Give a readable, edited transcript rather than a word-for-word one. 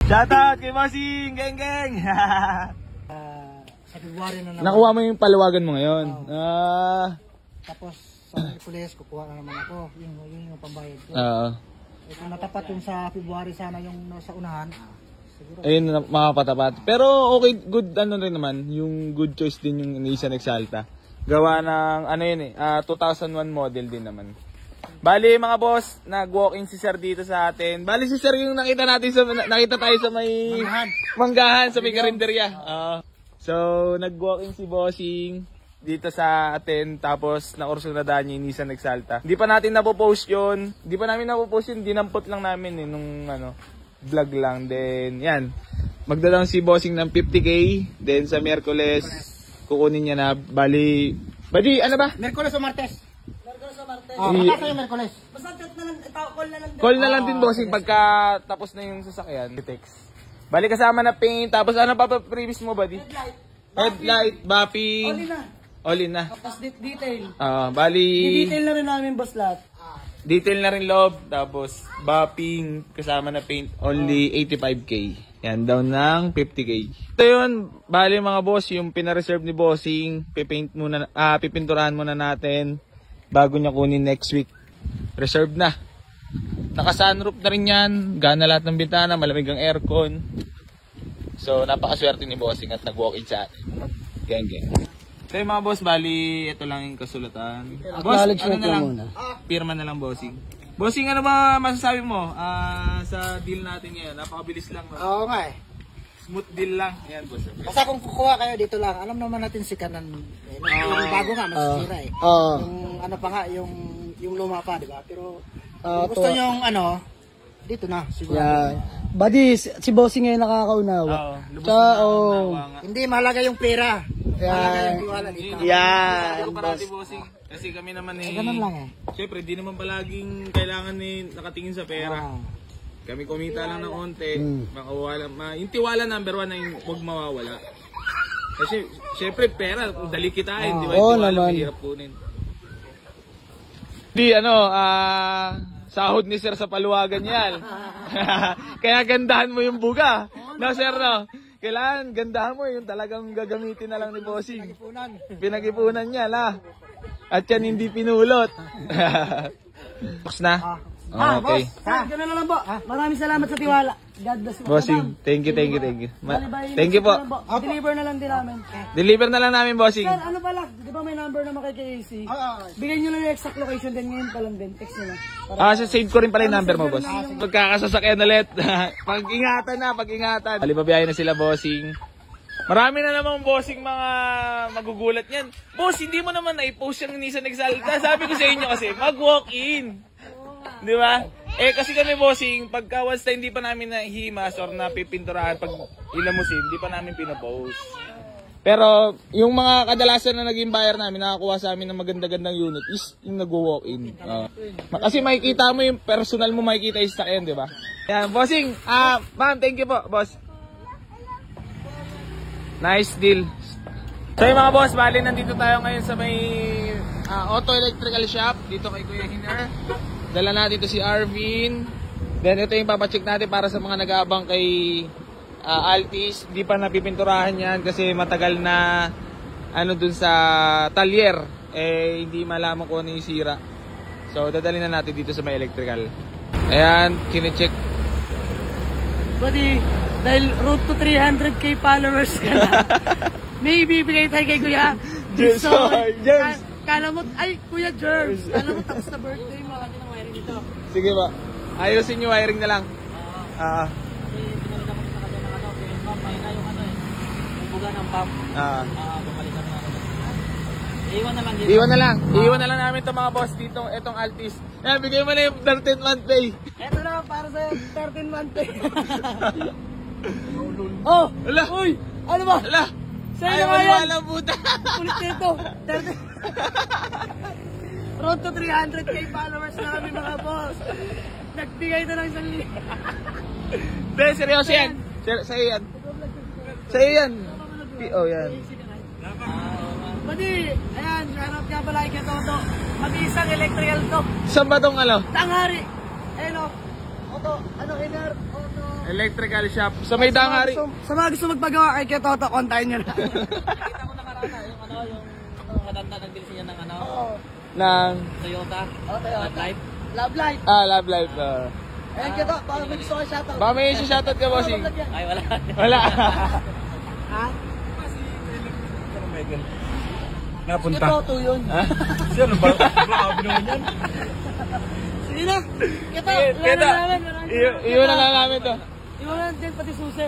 Shoutout kay Bossing! Geng geng! Sa February na naman. Nakuha mo yung paluwagan mo ngayon? Tapos sa Merkules, kukuha na naman ako. Yung pambayad ko. Kung natapat yung sa February sana yung sa unahan, siguro. Ayun, makapatapat. Pero okay, good ano rin naman. Yung good choice din yung Nissan Exalta. Gawa ng ano yun 2001 model din naman. Bali mga boss, nag-walk-in si Sir dito sa atin. Bali si Sir yung nakita tayo sa may Manggahan sa may karinderya. So nag-walk-in si Bossing dito sa atin, tapos naursunadaan niya yung Nissan Exalta. Hindi pa natin napopost yun. Hindi pa namin napopost yun. Dinampot lang namin nung vlog lang. Then yan, magdalang si Bossing ng 50k. Then sa Miyerkules kukunin niya na. Bali ano ba? Miyerkules o Martes? Basta yung Merkules. Basta call na lang din Bossing pagka tapos na yung sasakyan. Text. Bali kasama na paint. Tapos ano pa previous mo, buddy? Headlight, mapping. All in na. Tapos detail. Bali Detail na rin namin boss lahat. Detail na rin loob. Tapos mapping kasama na paint. Only 85k. Yan, down ng 50k. Ito yun, bali mga boss, yung pina-reserve ni Bossing. Pipinturahan muna natin bago niya kunin next week. Reserve na. Naka-sunroof na rin yan. Gana lahat ng bintana. Malamig ang aircon. So, napakaswerte ni Bossing at nag-walk-in sa atin. Geng. So, mga boss, bali, ito lang yung kasulatan. Boss, ano na lang? Pirma na lang, Bossing. Bossing, ano ba masasabi mo sa deal natin ngayon? Napakabilis lang. Oo nga eh. Smooth deal lang. Ayan, boss. Basta kung kukuha kayo dito lang, alam naman natin si Kanan. Yung bago nga, masisira eh. Yung ano pa nga, yung luma pa, di ba? Pero kung gusto nyo yung dito na, siguro. Buddy, si Bossing ngayon nakakaunawa. Hindi mahalaga yung pera. Mahalaga yung tiwala dito. Yan, boss. Bossing. Kasi kami naman ganun lang eh. Siyempre, di naman palaging kailangan nakatingin sa pera. Kami kumita lang ng konti. Yung tiwala number 1 na yung huwag mawawala. Kasi, siyempre, pera, dali kitain. Di ba? Yung tiwala, mahirap kunin. Sahod ni Sir sa paluwagan yan. Kaya gandahan mo yung buga. No, Sir, no? Kailangan gandahan mo yung talagang gagamitin na lang ni Bossing. Pinag-ipunan niya, la. At yan hindi pinulot. Boss na? Okay. Gano'n na lang po. Maraming salamat sa tiwala. God bless po. Bossing, thank you. Thank you po. Deliver na lang din namin. Deliver na lang namin, Bossing. Sir, ano pala? Di ba may number naman kay KAC? Bigyan nyo lang yung exact location din ngayon pa lang din. Text nyo lang. Save ko rin pala yung number mo, boss. Pagkakasasakyan ulit. Pag-ingatan na, pag-ingatan. Alibabiyahin na sila, Bossing. Marami na namang Bossing mga magugulat niyan. Boss, hindi mo naman na-post yung Nissan Exalta. Sabi ko sa inyo kasi, mag-walk-in. Di ba? Kasi kami, Bossing, pagka once na hindi pa namin nahihimas or napipinturahan, pag ilamusin, hindi pa namin pinapost. Pero, yung mga kadalasan na naging buyer namin, nakakuha sa amin ng maganda-gandang unit, is yung nag-walk-in. Kasi makikita mo yung personal mo, makikita yung sakyan, di ba? Yan, Bossing, ma'am, thank you po, boss. Nice deal. So yung mga boss, bali nandito tayo ngayon sa may auto electrical shop dito kay Kuya Hiner. Dala natin ito si Arvin. Then ito yung papacheck natin para sa mga nag-aabang kay Altis. Hindi pa napipinturahan yan kasi matagal na dun sa talyer. Hindi malaman kung ano yung sira. So dadalhin na natin dito sa may electrical. Ayan, kine-check. Buddy, dahil road to 300k followers ka na. May bibigay tayo kay Kuya Jerms. Kala mo, Kuya Jerms. Kala mo tapos na birthday mo. Kami ng wiring dito. Sige ba? Ayusin yung wiring na lang. Pinalitan ko sa kanya ng pump. Mahina yung buga ng pump. Bumalik kami na. Iwan na lang dito. Iwan na lang namin itong mga boss dito. Itong Altis. Bigay mo na yung 13-month pay. Ito na para sa 13-month pay. Oh! Ala! Uy! Ano ba? Ala! Sa'yo na yan! Wala puta! Ulit nito! Road to 300k followers na kami mga boss! Nagbigay na ng 1,000. Be, seryoso yan! Sa'yo yan! Sa'yo yan! Yan! Buddy! Ayan, shoutout nga pala kay Toto. Mag-iisang electrical to. Saan ba itong Tanghari! Ayun o! Auto, Hiner, Auto... Electrical shop. Sa may dangari. Sa mga gusto magpagawa kay Kuya Toto, kontakin nyo na. Nakita mo naman ata yung matanda ng bilisin niya ng Ng... Toyota. Toyota. Life. Love life. Love life. Ayan Kuya Toto, baka may gusto ko shoutout. Baka may shoutout ka, bossing. Ay, wala. Wala. Ha? Napunta. Kuya Toto yun. Siya, ano ba? Grabe naman yan. Sige na. Kuya Toto, Kita. wala na namin. Iyon na lang namin to. Iwan na din pati susi.